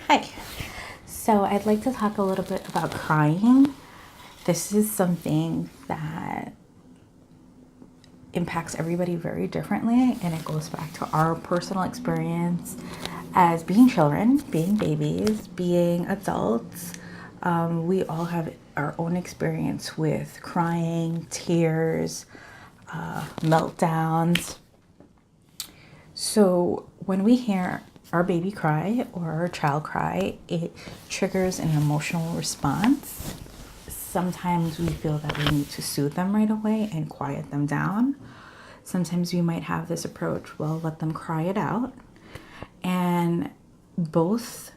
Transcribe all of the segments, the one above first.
Hi. So I'd like to talk a little bit about crying. This is something that impacts everybody very differently, and it goes back to our personal experience as being children, being babies, being adults. We all have our own experience with crying, tears, meltdowns. So when we hear our baby cry or our child cry, it triggers an emotional response. Sometimes we feel that we need to soothe them right away and quiet them down. Sometimes we might have this approach, well, let them cry it out. And both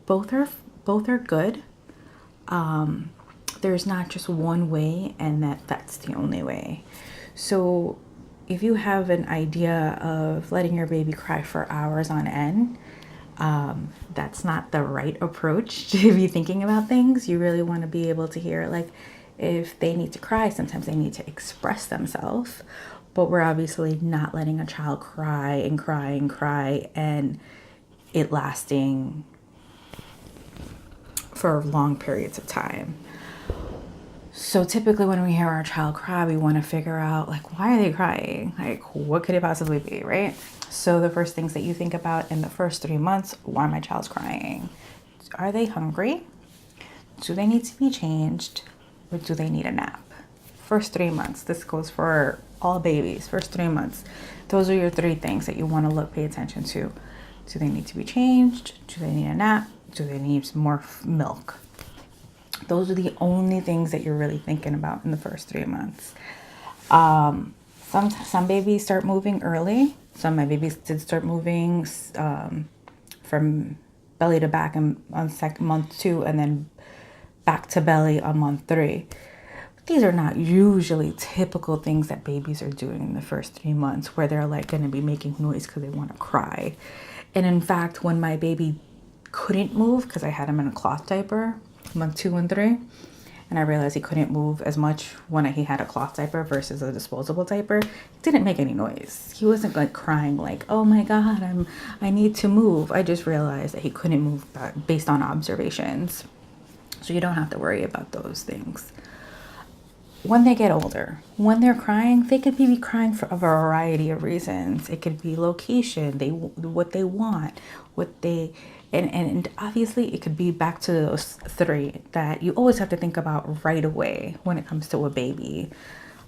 both are both are good. There's not just one way and that's the only way. So if you have an idea of letting your baby cry for hours on end, that's not the right approach to be thinking about things. You really want to be able to hear, like, if they need to cry, sometimes they need to express themselves. But we're obviously not letting a child cry and cry and cry and it lasting for long periods of time. So typically when we hear our child cry, we want to figure out, like, why are they crying? Like, what could it possibly be, right? So the first things that you think about in the first 3 months, why my child's crying? Are they hungry? Do they need to be changed? Or do they need a nap? First 3 months, this goes for all babies, first 3 months. Those are your three things that you want to pay attention to. Do they need to be changed? Do they need a nap? Do they need some more milk? Those are the only things that you're really thinking about in the first 3 months. Some babies start moving early. Some of my babies did start moving from belly to back on month 2, and then back to belly on month 3. These are not usually typical things that babies are doing in the first 3 months, where they're like going to be making noise because they want to cry. And in fact, when my baby couldn't move, because I had him in a cloth diaper month 2 and 3, and I realized he couldn't move as much when he had a cloth diaper versus a disposable diaper, it didn't make any noise. He wasn't like crying like, oh my god, I need to move. I just realized that he couldn't move based on observations. So you don't have to worry about those things. When they get older, when they're crying, they could be crying for a variety of reasons. It could be location, what they want, what they, and obviously it could be back to those three that you always have to think about right away when it comes to a baby.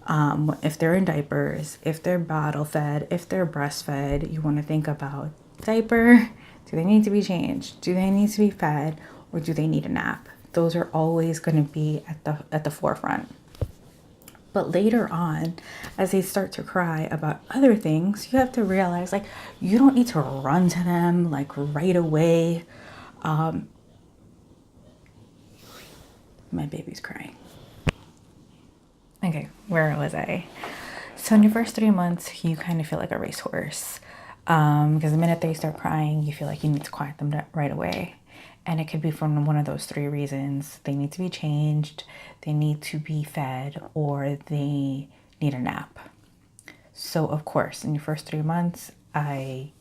If they're in diapers, if they're bottle fed, if they're breastfed, you want to think about diaper. Do they need to be changed? Do they need to be fed? Or do they need a nap? Those are always going to be at the forefront. But later on, as they start to cry about other things, you have to realize, like, you don't need to run to them like right away. My baby's crying. Okay, where was I? So in your first 3 months, you kind of feel like a racehorse. Because the minute they start crying, you feel like you need to quiet them right away. And it could be from one of those three reasons. They need to be changed, they need to be fed, or they need a nap. So of course, in your first 3 months, I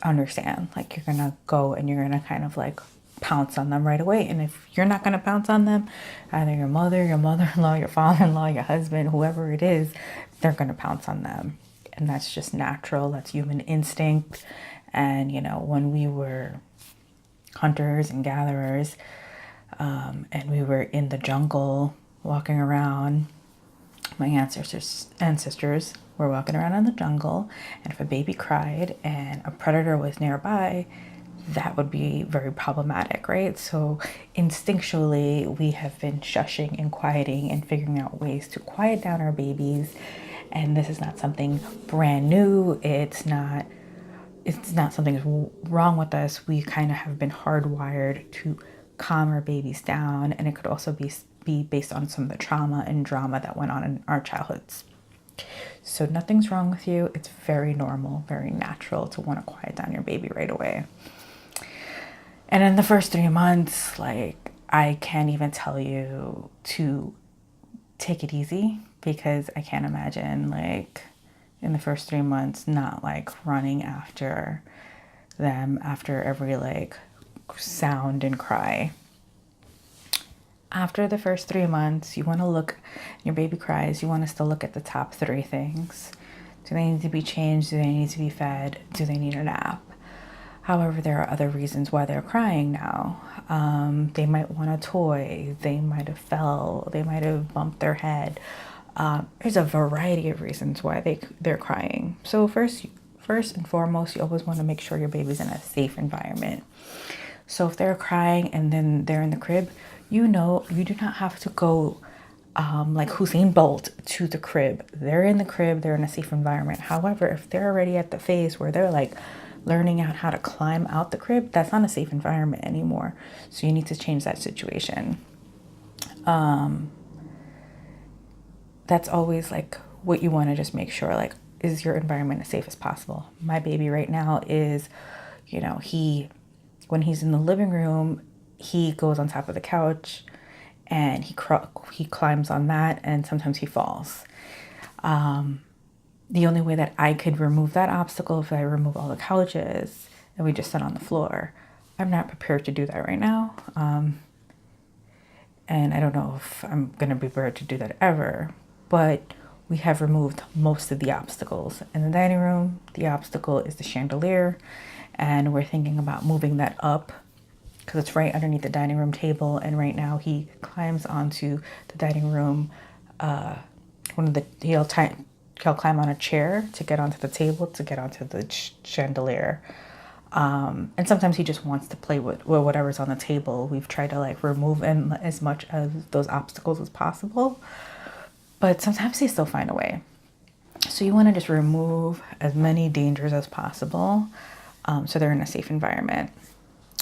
understand, like, you're gonna go and you're gonna kind of like pounce on them right away. And if you're not gonna pounce on them, either your mother, your mother-in-law, your father-in-law, your husband, whoever it is, they're gonna pounce on them. And that's just natural, that's human instinct. And when we were hunters and gatherers, and we were in the jungle walking around, my ancestors were walking around in the jungle, and if a baby cried and a predator was nearby, that would be very problematic, right? So instinctually, we have been shushing and quieting and figuring out ways to quiet down our babies. And this is not something brand new. It's not something wrong with us. We kind of have been hardwired to calm our babies down, and it could also be based on some of the trauma and drama that went on in our childhoods. So nothing's wrong with you. It's very normal, very natural to want to quiet down your baby right away. And in the first 3 months, like, I can't even tell you to take it easy, because I can't imagine, like, in the first 3 months not like running after them after every like sound and cry. After the first 3 months, you want to look, your baby cries, you want us to look at the top 3 things. Do they need to be changed? Do they need to be fed? Do they need a nap? However, there are other reasons why they're crying now. They might want a toy. They might have fell. They might have bumped their head. There's a variety of reasons why they're crying. So first and foremost, you always want to make sure your baby's in a safe environment. So if they're crying and then they're in the crib, you know, you do not have to go like Usain Bolt to the crib. They're in the crib, they're in a safe environment. However, if they're already at the phase where they're like learning out how to climb out the crib, that's not a safe environment anymore. So you need to change that situation. That's always like what you want to just make sure, like, is your environment as safe as possible? My baby right now is, you know, when he's in the living room, he goes on top of the couch and he climbs on that, and sometimes he falls. The only way that I could remove that obstacle if I remove all the couches and we just sit on the floor. I'm not prepared to do that right now. And I don't know if I'm going to be prepared to do that ever, but we have removed most of the obstacles. In the dining room, the obstacle is the chandelier, and we're thinking about moving that up because it's right underneath the dining room table. And right now he climbs onto the dining room. He'll climb on a chair to get onto the table, to get onto the chandelier. And sometimes he just wants to play with whatever's on the table. We've tried to like remove as much of those obstacles as possible, but sometimes they still find a way. So you want to just remove as many dangers as possible, so they're in a safe environment.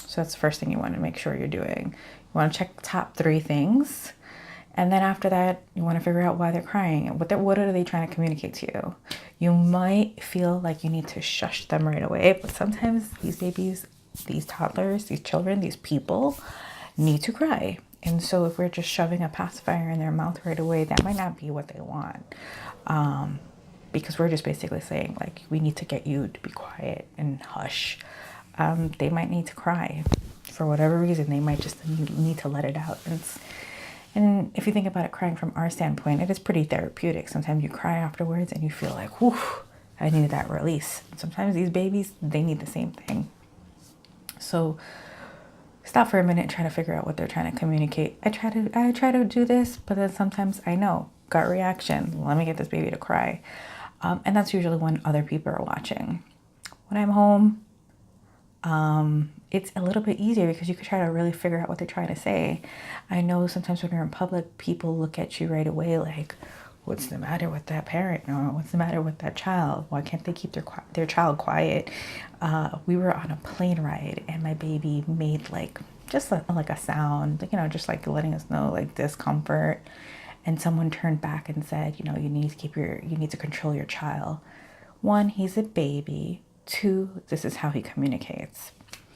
So that's the first thing you want to make sure you're doing. You want to check the top 3 things. And then after that, you want to figure out why they're crying and what are they trying to communicate to you. You might feel like you need to shush them right away, but sometimes these babies, these toddlers, these children, these people need to cry. And so if we're just shoving a pacifier in their mouth right away, that might not be what they want. Because we're just basically saying, like, we need to get you to be quiet and hush. They might need to cry for whatever reason. They might just need to let it out. And if you think about it, crying from our standpoint, it is pretty therapeutic. Sometimes you cry afterwards and you feel like, whew, I needed that release. Sometimes these babies, they need the same thing. So stop for a minute and try to figure out what they're trying to communicate. I try to do this, but then sometimes I know, gut reaction, let me get this baby to cry. And that's usually when other people are watching. When I'm home, it's a little bit easier because you could try to really figure out what they're trying to say. I know sometimes when you're in public, people look at you right away like, what's the matter with that parent? Or what's the matter with that child? Why can't they keep their child quiet? We were on a plane ride and my baby made like a sound, you know, just like letting us know like discomfort. And someone turned back and said, you know, you need to control your child. 1, he's a baby. 2, this is how he communicates.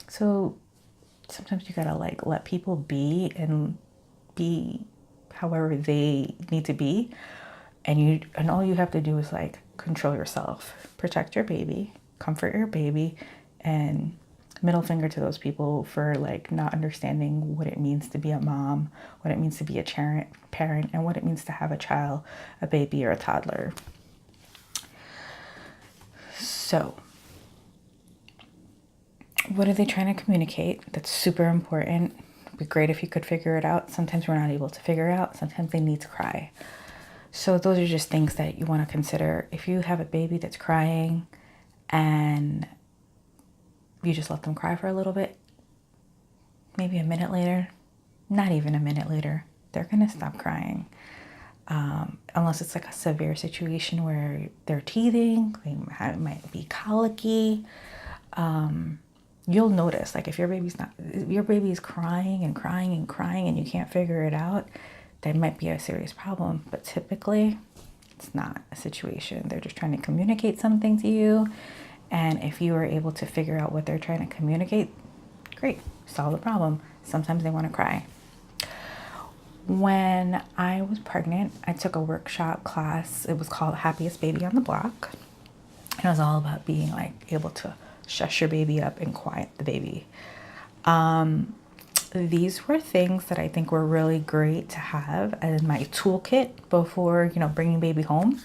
So sometimes you gotta like let people be however they need to be, and all you have to do is like control yourself, protect your baby, comfort your baby, and middle finger to those people for like not understanding what it means to be a mom, what it means to be a parent, and what it means to have a child, a baby, or a toddler. So what are they trying to communicate? That's super important. It'd be great if you could figure it out. Sometimes we're not able to figure it out. Sometimes they need to cry. So those are just things that you want to consider. If you have a baby that's crying and you just let them cry for a little bit, maybe a minute later, not even a minute later, they're going to stop crying. Unless it's like a severe situation where they're teething, they might be colicky. You'll notice, like if your baby's crying and crying and crying and you can't figure it out, that might be a serious problem. But typically it's not a situation. They're just trying to communicate something to you. And if you are able to figure out what they're trying to communicate, great, solve the problem. Sometimes they want to cry. When I was pregnant, I took a workshop class. It was called Happiest Baby on the Block. And it was all about being like able to shush your baby up and quiet the baby. These were things that I think were really great to have as my toolkit before, you know, bringing baby home.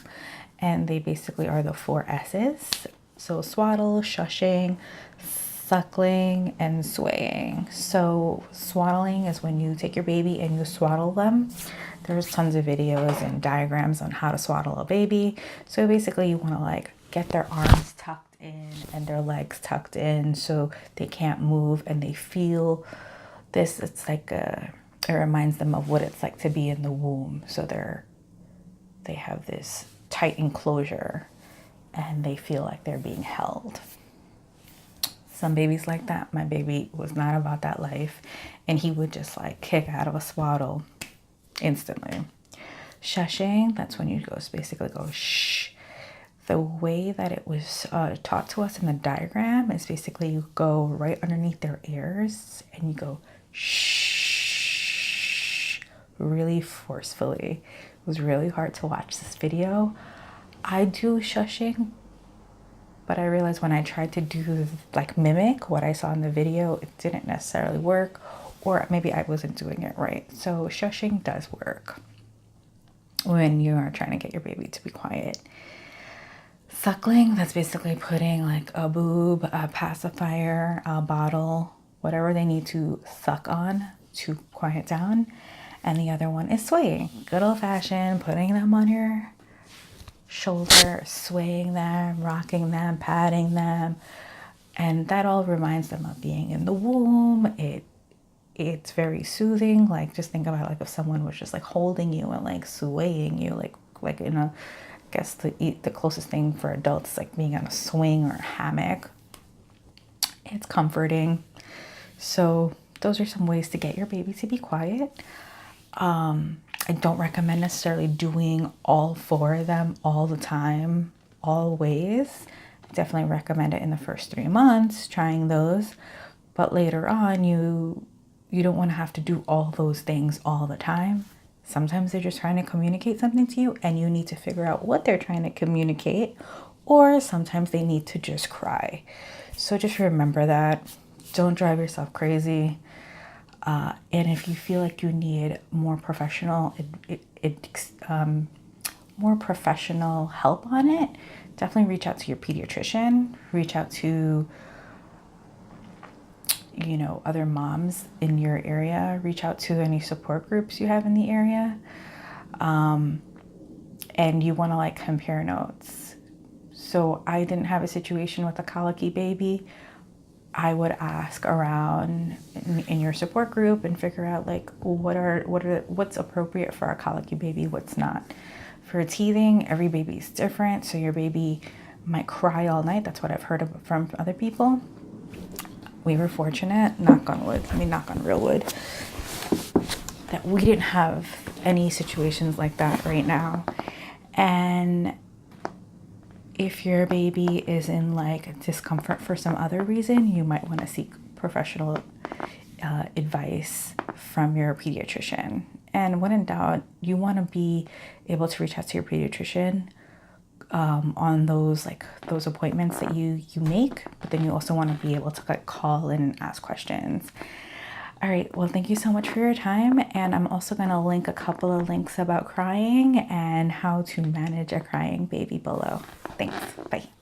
And they basically are the 4 S's. So swaddle, shushing, suckling, and swaying. So swaddling is when you take your baby and you swaddle them. There's tons of videos and diagrams on how to swaddle a baby. So basically you want to like get their arms tucked in and their legs tucked in so they can't move and they feel this. It's like it reminds them of what it's like to be in the womb. So they have this tight enclosure and they feel like they're being held. Some babies like that. My baby was not about that life, and he would just like kick out of a swaddle instantly. Shushing, that's when you basically go shh. The way that it was taught to us in the diagram is basically you go right underneath their ears and you go shh really forcefully. It was really hard to watch this video. I do shushing, but I realized when I tried to do like mimic what I saw in the video, it didn't necessarily work, or maybe I wasn't doing it right. So shushing does work when you are trying to get your baby to be quiet. Suckling, that's basically putting like a boob, a pacifier, a bottle, whatever they need to suck on to quiet down. And the other one is swaying. Good old fashioned, putting them on your shoulder, swaying them, rocking them, patting them. And that all reminds them of being in the womb. It's very soothing. Like just think about like if someone was just like holding you and like swaying you, like in a, I guess the closest thing for adults like being on a swing or a hammock. It's comforting. So those are some ways to get your baby to be quiet. I don't recommend necessarily doing all 4 of them all the time, always. I definitely recommend it in the first 3 months, trying those. But later on, you don't want to have to do all those things all the time. Sometimes they're just trying to communicate something to you and you need to figure out what they're trying to communicate. Or sometimes they need to just cry. So just remember that. Don't drive yourself crazy. And if you feel like you need more professional help on it, definitely reach out to your pediatrician, reach out to, you know, other moms in your area, reach out to any support groups you have in the area. And you want to like compare notes. So I didn't have a situation with a colicky baby. I would ask around in your support group and figure out like what's appropriate for a colicky baby, what's not. For teething, every baby is different, so your baby might cry all night. That's what I've heard from other people. We were fortunate, knock on real wood, that we didn't have any situations like that right now. And if your baby is in like discomfort for some other reason, you might want to seek professional advice from your pediatrician. And when in doubt, you want to be able to reach out to your pediatrician on those appointments that you make, but then you also want to be able to like call in and ask questions. All right, well, thank you so much for your time. And I'm also going to link a couple of links about crying and how to manage a crying baby below. Thanks. Bye.